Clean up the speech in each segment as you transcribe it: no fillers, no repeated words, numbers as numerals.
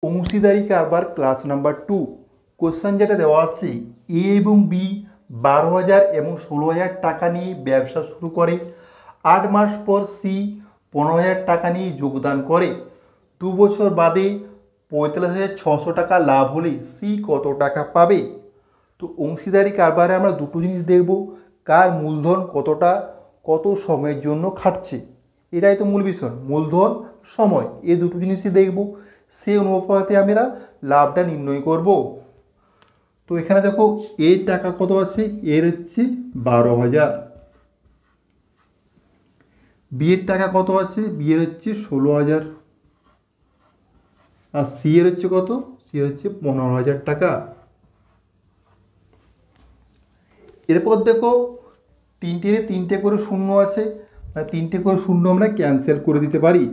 অংশীদারি কারবার class number 2 question যেটা দেওয়া আছে এ এবং বি 12,000 এবং 16,000 টাকা নিয়ে ব্যবসা শুরু করে। 8 মাস পর সি 15,000 টাকা নিয়ে যোগদান করে। 2 বছর বাদে 45,600 টাকা লাভ হলে সি কত টাকা পাবে? তো অংশীদারি কারবারে আমরা দুটো জিনিস দেখব, কার মূলধন কতটা, কত সময়ের জন্য খাটছে, এটাই তো মূল বিষয়। মূলধন, সময়, এই দুটো জিনিসই দেখব, সেই অনুপাতে আমরা লাভটা নির্ণয় করব। তো এখানে দেখো এর টাকা কত আছে, এর হচ্ছে 12,000। বিয়ের টাকা কত আছে, বিয়ের হচ্ছে 16,000। আর সি এর হচ্ছে কত, সি এর হচ্ছে 15,000 টাকা। এরপর দেখো তিনটে করে শূন্য আছে, মানে তিনটে করে শূন্য আমরা ক্যান্সেল করে দিতে পারি।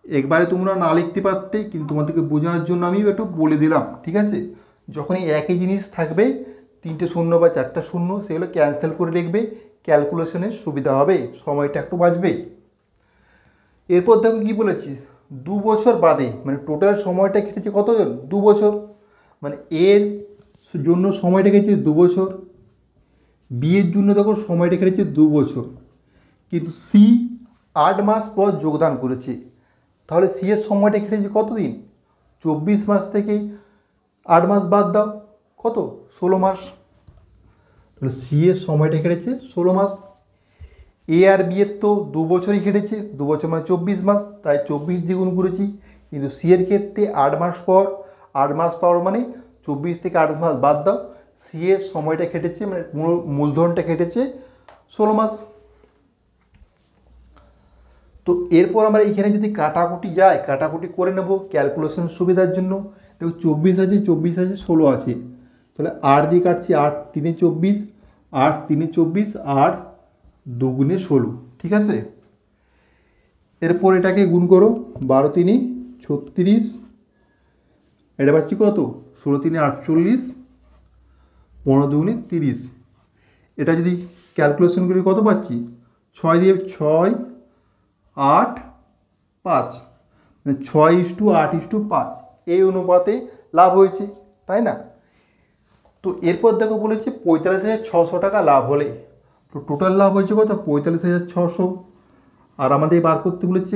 একবারে তোমরা না লিখতে পারতে, কিন্তু তোমাদেরকে বোঝানোর জন্য আমি একটু বলে দিলাম, ঠিক আছে? যখনই একই জিনিস থাকবে, তিনটে শূন্য বা চারটা শূন্য, সেগুলো ক্যান্সেল করে লিখবে, ক্যালকুলেশনের সুবিধা হবে, সময়টা একটু বাঁচবে। এরপর দেখো কি বলেছি, 2 বছর বাদে, মানে টোটাল সময়টা কেটেছে কতজন, 2 বছর, মানে এর জন্য সময়টা কেটেছে 2 বছর। বিয়ের জন্য দেখো সময়টা কেটেছে 2 বছর, কিন্তু সি 8 মাস পর যোগদান করেছে, তাহলে সি এর সময়টা কেটেছে কতদিন, 24 মাস থেকে 8 মাস বাদ দাও, কত, 16 মাস। তাহলে সি এর সময়টা কেটেছে 16 মাস। এ আর বি এর তো 2 বছরই কেটেছে, 2 বছর মানে 24 মাস, তাই 24 দিয়ে গুণ করেছি। কিন্তু সি এর ক্ষেত্রে 8 মাস পর, 8 মাস পর মানে 24 থেকে 8 মাস বাদ দাও, সি এর সময়টা কেটেছে, মানে মূলধনটা কেটেছে 16 মাস। তো এরপর আমরা এখানে যদি কাটাকুটি যায়, কাটাকুটি করে নেব ক্যালকুলেশন সুবিধার জন্য। দেখো 24 আছে, 24 আছে, 16 আছে, তাহলে 8 দিয়ে কাটছি, 8 3 24, 8 3 24, 8 2 গুণে 16, ঠিক আছে? এরপর এটাকে গুণ করো, 12 3 36, এটা পাচ্ছি কত, 16 3 48, 15 2 30। এটা যদি ক্যালকুলেশন করি কত পাচ্ছি, 6 দিয়ে 6 8 5, মানে 6:8:5 এই অনুপাতে লাভ হয়েছে, তাই না? তো এরপর দেখো বলেছে 45,600 টাকা লাভ হলে, তো টোটাল লাভ হয়েছে কত, 45,600। আর আমাদের বার করতে বলেছে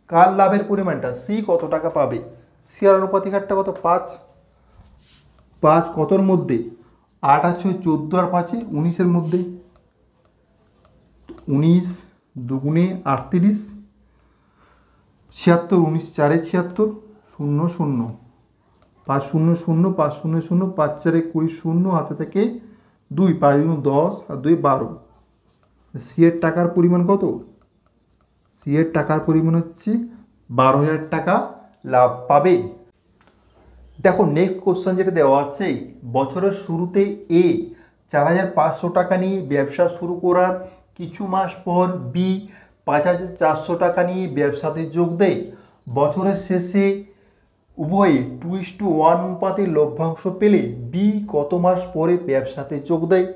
কার লাভের পরিমাণটা, সি কত টাকা পাবে। সি আর অনুপাতিকারটা কত, 5। 5 কতর মধ্যে, 8 আছে 14 আর 5 19-এর মধ্যে, 19 2 38, 76, 19 4 76, 0 0, 5 0 0, 5 0 0, 5 4 20, 0 হাতে থেকে 2, 5 10 আর 2 12। সি এর টাকার পরিমাণ কত, সি এর টাকার পরিমাণ হচ্ছে 12,000 টাকা লাভ পাবে। দেখো নেক্সট কোশ্চেন যেটা দেওয়া আছে, বছরের শুরুতে এ 4,500 টাকা নিয়ে ব্যবসা শুরু করার কিছু মাস পর বি 5,400 টাকা নিয়ে ব্যবসাতে যোগ দেয়। বছরের শেষে উভয়ে 2:1 অনুপাতে লভ্যাংশ পেলে বি কত মাস পরে ব্যবসাতে যোগ দেয়?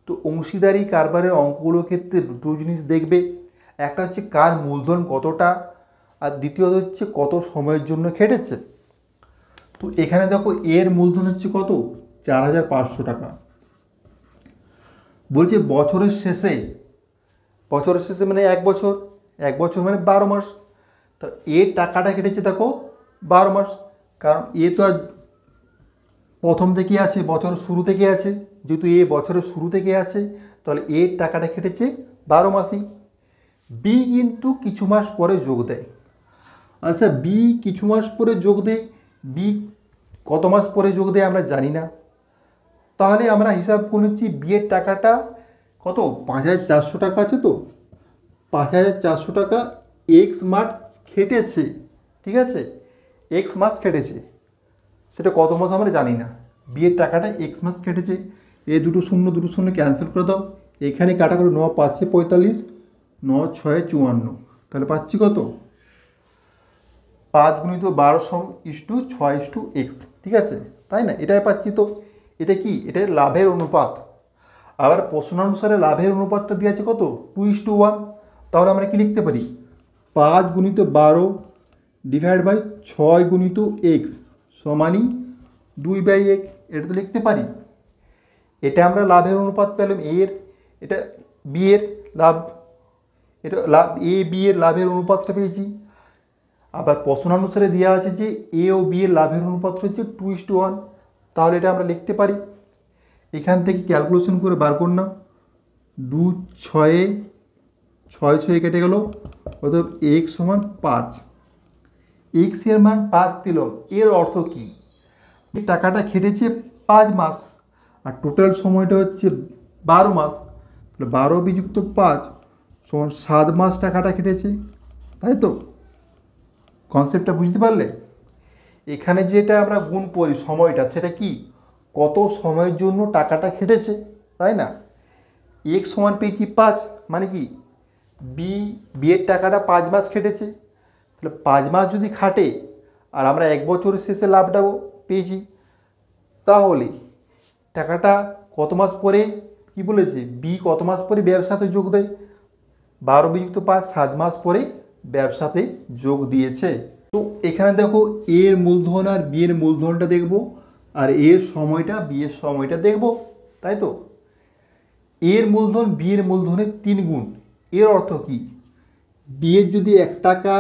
তো অংশীদারি কারবারের অঙ্কগুলোর ক্ষেত্রে দুটো জিনিস দেখবে, একটা হচ্ছে কার মূলধন কতটা, আর দ্বিতীয়ত হচ্ছে কত সময়ের জন্য খেটেছে। তো এখানে দেখো এর মূলধন হচ্ছে কত, 4,500 টাকা। বলছে বছরের শেষে, বছরের শেষে মানে 1 বছর, 1 বছর মানে 12 মাস, তা এর টাকাটা কেটেছে দেখো 12 মাস, কারণ এ তো আর প্রথম থেকে আছে, বছরের শুরু থেকে আছে, যেহেতু এ বছরের শুরু থেকে আছে, তাহলে এর টাকাটা কেটেছে 12 মাসই। বি কিন্তু কিছু মাস পরে যোগ দেয়। আচ্ছা বি কিছু মাস পরে যোগ দেয়, বি কত মাস পরে যোগ দেয় আমরা জানি না, তাহলে আমরা হিসাব করে নিচ্ছি বিয়ের টাকাটা কত, 5,400 টাকা আছে, তো 5,400 টাকা এক্স মাস খেটেছে, ঠিক আছে? এক্স মাস খেটেছে, সেটা কত মাস আমরা জানি না, বিয়ের টাকাটা এক্স মাস কেটেছে। এই দুটো শূন্য ক্যান্সেল করে দাও, এখানে কাটা করে 9 5 45, 9 6 54, তাহলে পাচ্ছি কত, 5 × 12:6:x, ঠিক আছে, তাই না? এটাই পাচ্ছি। তো এটা কি, এটা লাভের অনুপাত। আবার প্রশ্নানুসারে লাভের অনুপাতটা দিয়ে আছে কত, 2:1, তাহলে আমরা কি লিখতে পারি, 5 × 12 / 6 × x সমানই 2/1, এটা তো লিখতে পারি। এটা আমরা লাভের অনুপাত পেলাম এর, এটা বি এর লাভ, এটা লাভ এ বি এর লাভের অনুপাতটা পেয়েছি। আবার প্রশ্নানুসারে দেওয়া আছে যে এ ও বি এর লাভের অনুপাত হচ্ছে 2:1, তাহলে এটা আমরা লিখতে পারি। এখান থেকে ক্যালকুলেশন করে বার কর না, 2 6 6 কেটে গেল, অর্থাৎ x সমান 5। x এর মান 5 পেলাম, এর অর্থ কি? টাকাটা খেটেছে 5 মাস আর টোটাল সময়টা হচ্ছে 12 মাস, তাহলে 12 বিযুক্ত 5 সমান 7 মাস টাকাটা খেটেছে, তাই তো? কনসেপ্টটা বুঝতে পারলে? এখানে যেটা আমরা গুণ করি সময়টা, সেটা কি কত সময়ের জন্য টাকাটা খেটেছে, তাই না? x সমান পেয়েছি 5, মানে কি বিয়ের টাকাটা 5 মাস খেটেছে, তাহলে 5 মাস যদি খাটে আর আমরা 1 বছরের শেষে লাভটাও পেয়েছি, তাহলে টাকাটা কত মাস পরে কি বলেছে, বি কত মাস পরে ব্যবসাতে যোগ দেয়? 12 বিযুক্ত 5 7 মাস পরে ব্যবসাতে যোগ দিয়েছে। তো এখানে দেখো এর মূলধন আর বি এর মূলধনটা দেখব, আর এর সময়টা বি এর সময়টা দেখব, তাই তো? এর মূলধন বি এর মূলধনের 3 গুণ, এর অর্থ কি? বি এর যদি 1 টাকা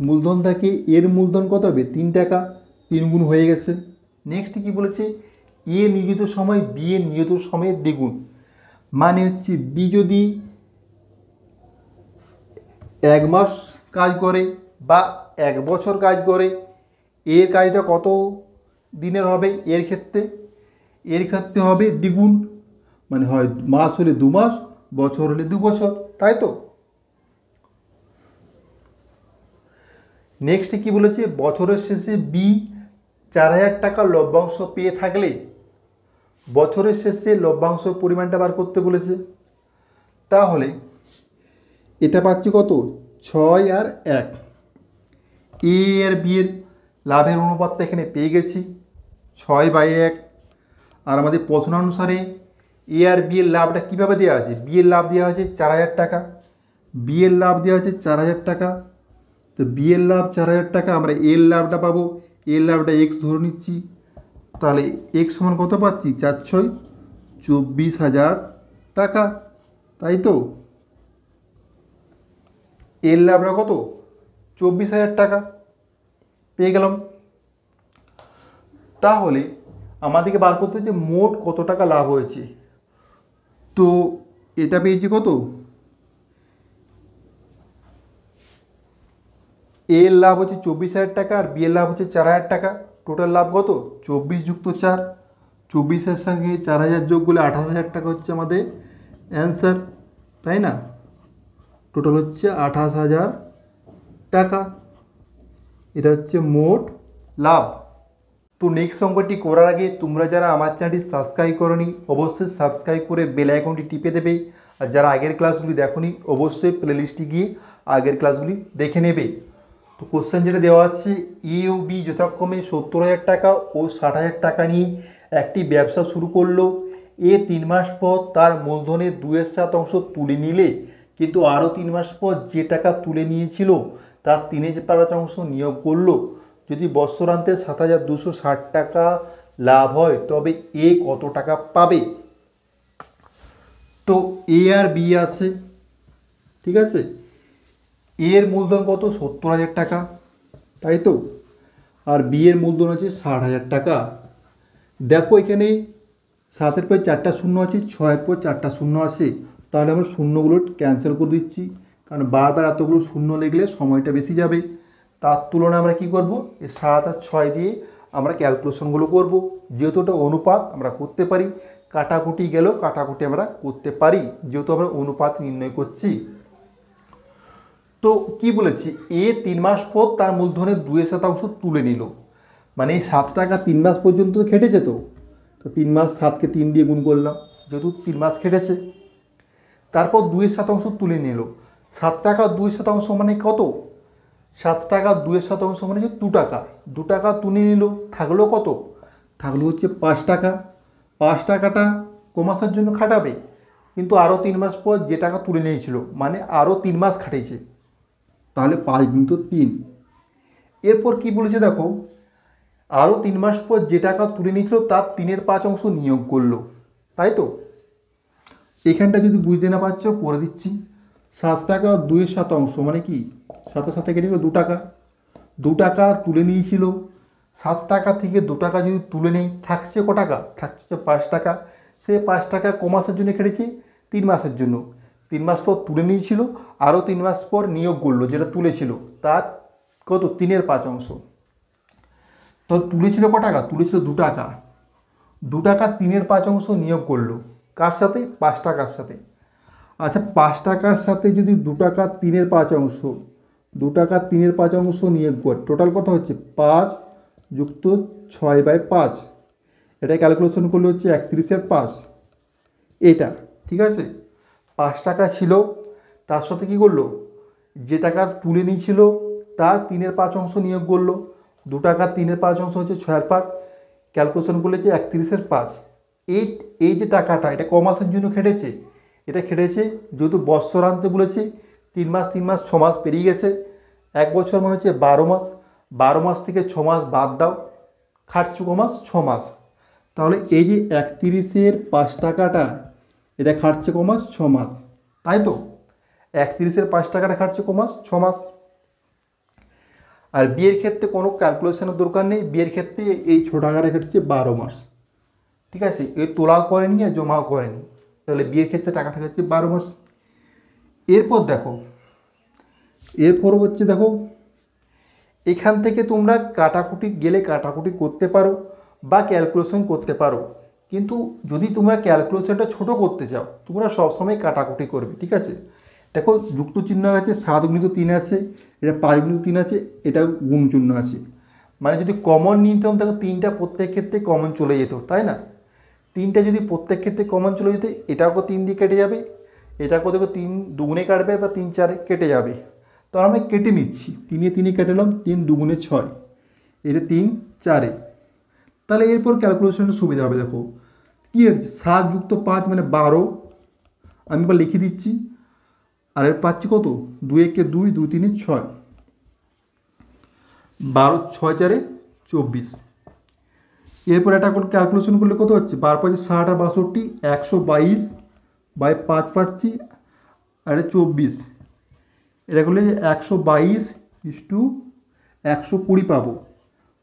মূলধন থাকে, এর মূলধন কত হবে? 3 টাকা, 3 গুণ হয়ে গেছে। নেক্সট কি বলেছে, এ নিয়োজিত সময় বি এর নিয়োজিত সময়ের দ্বিগুণ, মানে হচ্ছে বি যদি 1 মাস কাজ করে বা 1 বছর কাজ করে, এর কাজটা কত দিনের হবে? এর ক্ষেত্রে হবে দ্বিগুণ, মানে হয় মাস হলে 2 মাস, বছর হলে 2 বছর, তাই তো? নেক্সট কি বলেছে, বছরের শেষে বি 4000 টাকা লভ্যাংশ পেয়ে থাকলে বছরের শেষে লভ্যাংশ পরিমাণটা বার করতে বলেছে। তাহলে এটা পাচ্ছি কত, 6 আর 1। এ আর বি এর লাভের অনুপাতটা এখানে পেয়ে গেছি 6/1। আর আমাদের প্রশ্ন অনুসারে এ আর বি এর লাভটা কীভাবে দেওয়া আছে, বি এর লাভ দেওয়া আছে 4000 টাকা, বি এর লাভ দেওয়া আছে 4000 টাকা। তো বি এর লাভ 4000 টাকা, আমরা এর লাভটা পাবো, এর লাভটা এক্স ধরে নিচ্ছি, তাহলে এক্স সমান কত পাচ্ছি, 4 6 24,000 টাকা, তাই তো? এর লাভটা কত, 24,000 টাকা পেয়ে গেলাম। তাহলে আমাদেরকে বার করতে হচ্ছে মোট কত টাকা লাভ হয়েছে। তো এটা পেয়েছি কত, এর লাভ হচ্ছে 24,000 টাকা আর বি এর লাভ হচ্ছে 4,000 টাকা। টোটাল লাভ কত, 24 যুক্ত 4, 24-এর সঙ্গে 4,000 যোগ করলে 28,000 টাকা হচ্ছে আমাদের অ্যান্সার, তাই না? টোটাল হচ্ছে 28,000 টাকা, এটা হচ্ছে মোট লাভ। তো নেক্সট অঙ্কটি করার আগে তোমরা যারা আমার চ্যানেলটি সাবস্ক্রাইব করোনি, অবশ্যই সাবস্ক্রাইব করে বেল আইকনটি টিপে দেবে, আর যারা আগের ক্লাসগুলি দেখোনি অবশ্যই প্লেলিস্টে গিয়ে আগের ক্লাসগুলি দেখে নেবে। তো কোশ্চেন যেটা দেওয়া আছে, এ ও বি যথাক্রমে 70,000 টাকা ও 60,000 টাকা নিয়ে একটি ব্যবসা শুরু করলো। এ 3 মাস পর তার মূলধনের 2.7 তুলে নিলে, কিন্তু আরও 3 মাস পর যে টাকা তুলে নিয়েছিল তার 3/5 নিয়োগ করলো। যদি বৎসরান্তে 7,260 টাকা লাভ হয় তবে এ কত টাকা পাবে? তো এ আর বি আছে, ঠিক আছে? এর মূলধন কত, 70,000 টাকা, তাই তো? আর বি এর মূলধন আছে 60,000 টাকা। দেখো এখানে 7-এর পর 4টা শূন্য আছে, 6-এর পর 4টা শূন্য আছে, তাহলে আমরা শূন্যগুলো ক্যান্সেল করে দিচ্ছি, কারণ বারবার এতগুলো শূন্য লিখলে সময়টা বেশি যাবে। তার তুলনায় আমরা কি করব, এই 7 আর 6 দিয়ে আমরা ক্যালকুলেশনগুলো করব। যেহেতু ওটা অনুপাত আমরা করতে পারি, কাটাকুটি গেলেও কাটাকুটি আমরা করতে পারি, যেহেতু আমরা অনুপাত নির্ণয় করছি। তো কি বলেছি, এ 3 মাস পর তার মূলধনের 2.7 তুলে নিল, মানে এই 7 টাকা 3 মাস পর্যন্ত খেটেছে। তো 3 মাস 7কে 3 দিয়ে গুণ করলাম, যেহেতু 3 মাস খেটেছে। তারপর 2.7 তুলে নিল, 7 টাকা 2.7 মানে কত, 7 টাকা 2.7 মানে হচ্ছে 2 টাকা, 2 টাকা তুলে নিল, থাকলো কত, থাকলো হচ্ছে 5 টাকা। 5 টাকাটা কমাসের জন্য খাটাবে, কিন্তু আরও 3 মাস পর যে টাকা তুলে নিয়েছিল, মানে আরও 3 মাস খাটিয়েছে, তাহলে 5 × 3। এরপর কি বলেছে দেখো, আরও 3 মাস পর যে টাকা তুলে নিয়েছিল তার 3/5 নিয়োগ করলো, তাই তো? এখানটা যদি বুঝতে না পারছো করে দিচ্ছি। 7 টাকা আর 2/7 মানে কি, 7 সাথে কেটে গেলো 2 টাকা। 2 টাকা তুলে নিয়েছিল, 7 টাকা থেকে 2 টাকা যদি তুলে নেই থাকছে ক টাকা, থাকছে 5 টাকা। সে 5 টাকা ক মাসের জন্য কেটেছি, 3 মাসের জন্য। 3 মাস পর তুলে নিয়েছিল, আরও 3 মাস পর নিয়োগ করলো যেটা তুলেছিল, তার কত 3/5। তো তুলেছিল ক টাকা, তুলেছিল 2 টাকা। 2 টাকা 3/5 নিয়োগ করলো, কার সাথে, 5 টাকার সাথে। আচ্ছা 5 টাকার সাথে যদি 2 টাকা 3/5, 2 টাকা 3/5 নিয়োগ কর, টোটাল কত হচ্ছে 5 যুক্ত 6/5। এটা ক্যালকুলেশন করলে হচ্ছে 31/5। এটা ঠিক আছে। 5 টাকা ছিল, তার সাথে কি করলো, যে টাকা তুলে নিয়েছিল তার 3/5 নিয়োগ করলো। 2 টাকা 3/5 হচ্ছে 6/5, ক্যালকুলেশন করলে যে 31/5। এই যে টাকাটা এটা ক মাসের জন্য খেটেছে, এটা খেটেছে যেহেতু বৎসর আনতে বলেছে, 3 মাস 3 মাস 6 মাস পেরিয়ে গেছে, 1 বছর মানে হচ্ছে 12 মাস। 12 মাস থেকে 6 মাস বাদ দাও, খাটছে ক মাস, 6 মাস। তাহলে এই যে 31/5 টাকাটা এটা খাটছে ক মাস, 6 মাস, তাই তো? 31/5 টাকাটা খাটছে ক মাস, 6 মাস। আর বিয়ের ক্ষেত্রে কোনো ক্যালকুলেশনের দরকার নেই, বিয়ের ক্ষেত্রে এই 6 টাকাটা খাটছে 12 মাস, ঠিক আছে? এই তোলাও করেনি আর জমাও করেনি, তাহলে বিয়ের ক্ষেত্রে টাকাটা খাচ্ছে 12 মাস। এরপর দেখো, এরপর হচ্ছে দেখো, এখান থেকে তোমরা কাটাকুটি গেলে কাটাকুটি করতে পারো বা ক্যালকুলেশন করতে পারো, কিন্তু যদি তোমরা ক্যালকুলেশনটা ছোট করতে চাও তোমরা সবসময় কাটাকুটি করবে, ঠিক আছে? দেখো যুক্ত চিহ্ন আছে, 7×3 আছে, এটা 5×3 আছে, এটা গুণ চিহ্ন আছে। মানে যদি কমন নিতাম দেখো 3টা প্রত্যেক ক্ষেত্রে কমন চলে যেত, তাই না? 3টা যদি প্রত্যেক ক্ষেত্রে কমন চলে যেত, এটাকেও 3 দিয়ে কেটে যাবে, এটাকেও দেখো 3 2 কাটবে বা 3 4 কেটে যাবে। তো আমরা কেটে নিচ্ছি, 3 3 কেটে নিলাম, 3 2 6, এটা 3 4। তাহলে এরপর ক্যালকুলেশনের সুবিধা হবে। দেখো কী হচ্ছে, 7 যুক্ত 5 মানে 12, আমি এবার লিখে দিচ্ছি। আর এর পাচ্ছি কত, 2 1 2, 2 3 6, 12 6 4 24। এরপর এটা ক্যালকুলেশন করলে কত হচ্ছে, 12 5 60 আর 62, 122/5 পাচ্ছি, আর 24। এটা করলে 122:120 পাবো।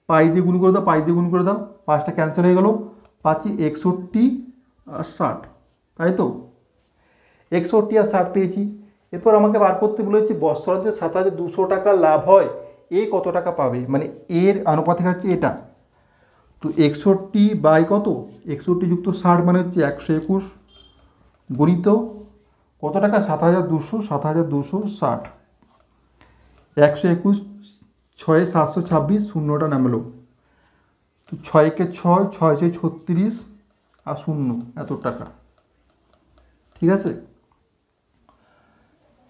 5 দিয়ে গুণ করে দাও, 5 দিয়ে গুণ করে দাও, 5টা ক্যান্সেল হয়ে গেল, পাচ্ছি 61 আর 60, তাই তো? 61 আর 60 পেয়েছি। এরপর আমাকে বার করতে বলেছি বৎসরান্তে 7,200 টাকা লাভ হয়, এ কত টাকা পাবে, মানে এর আনুপাতিক হচ্ছে এটা। তো 61 কত, 61 যুক্ত 60 মানে হচ্ছে 121, গণিত কত টাকা, 7,200, 7,260। 121, 6 726, শূন্যটা নামলো। তো 6 কে 6, 6 6 36 আর 0, এত টাকা, ঠিক আছে?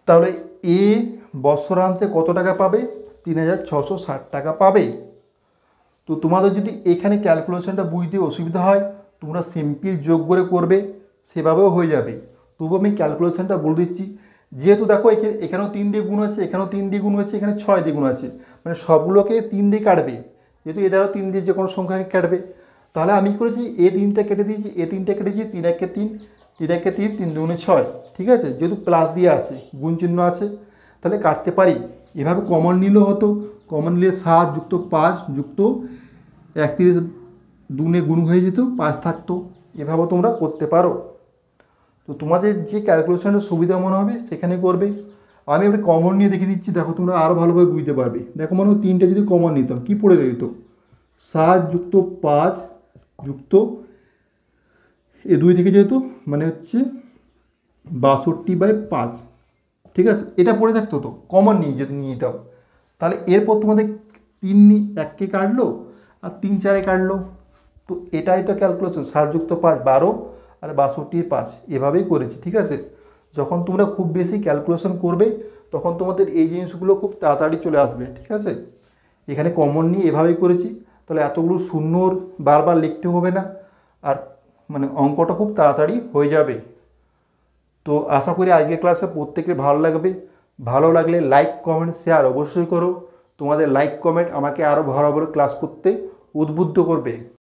তাহলে এ বৎসরান্তে কত টাকা পাবে, 3,660 টাকা পাবে। তো তোমাদের যদি এখানে ক্যালকুলেশনটা বুঝতে অসুবিধা হয় তোমরা সিম্পল যোগ করে করবে, সেভাবেও হয়ে যাবে। তবু আমি ক্যালকুলেশনটা বলে দিচ্ছি। যেহেতু দেখো এখানেও 3 দিয়ে গুণ আছে, এখানেও 3 দিয়ে গুণ হচ্ছে, এখানে 6 দিয়ে গুণ আছে, মানে সবগুলোকে 3 দিয়ে কাটবে, যেহেতু এটারও 3 দিয়ে যে কোনো সংখ্যাকে কাটবে। তাহলে আমি করেছি এ 3টা কেটে দিয়েছি, এ 3টা কেটেছি, 3 1 3, 3 1 3, 3 2 6, ঠিক আছে? যেহেতু প্লাস দিয়ে আছে, গুণ চিহ্ন আছে, তাহলে কাটতে পারি। এভাবে কমন নিলেও হতো, কমন নিলে 7 যুক্ত 5 যুক্ত 31 2 গুণ হয়ে যেত, 5 থাকতো। এভাবেও তোমরা করতে পারো। তো তোমাদের যে ক্যালকুলেশনের সুবিধা মনে হবে সেখানে করবে। আমি এবার কমন নিয়ে দেখে দিচ্ছি, দেখো তোমরা আরও ভালোভাবে বুঝতে পারবে। দেখো মনে হয় 3টা যদি কমন নিতাম কী পড়ে যেত, 7 যুক্ত 5 যুক্ত এ 2 থেকে যেত, মানে হচ্ছে 62/5, ঠিক আছে? এটা পড়ে থাকতো, তো কমন নিয়ে যদি নিয়ে নিতাম, তাহলে এরপর তোমাদের 3 1কে কাটলো আর 3 4 কাটলো। তো এটাই তো ক্যালকুলেশন, 7 যুক্ত 5 12 আর 62/5, এভাবেই করেছি, ঠিক আছে? যখন তোমরা খুব বেশি ক্যালকুলেশন করবে তখন তোমাদের এই জিনিসগুলো খুব তাড়াতাড়ি চলে আসবে, ঠিক আছে? এখানে কমন নিয়ে এভাবেই করেছি, তাহলে এতগুলো শূন্যর বারবার লিখতে হবে না, আর মানে অঙ্কটা খুব তাড়াতাড়ি হয়ে যাবে। তো আশা করি আজকের ক্লাসে প্রত্যেকের ভালো লাগবে। ভালো লাগলে লাইক কমেন্ট শেয়ার অবশ্যই করো। তোমাদের লাইক কমেন্ট আমাকে আরও ভালো ভালো ক্লাস করতে উদ্বুদ্ধ করবে।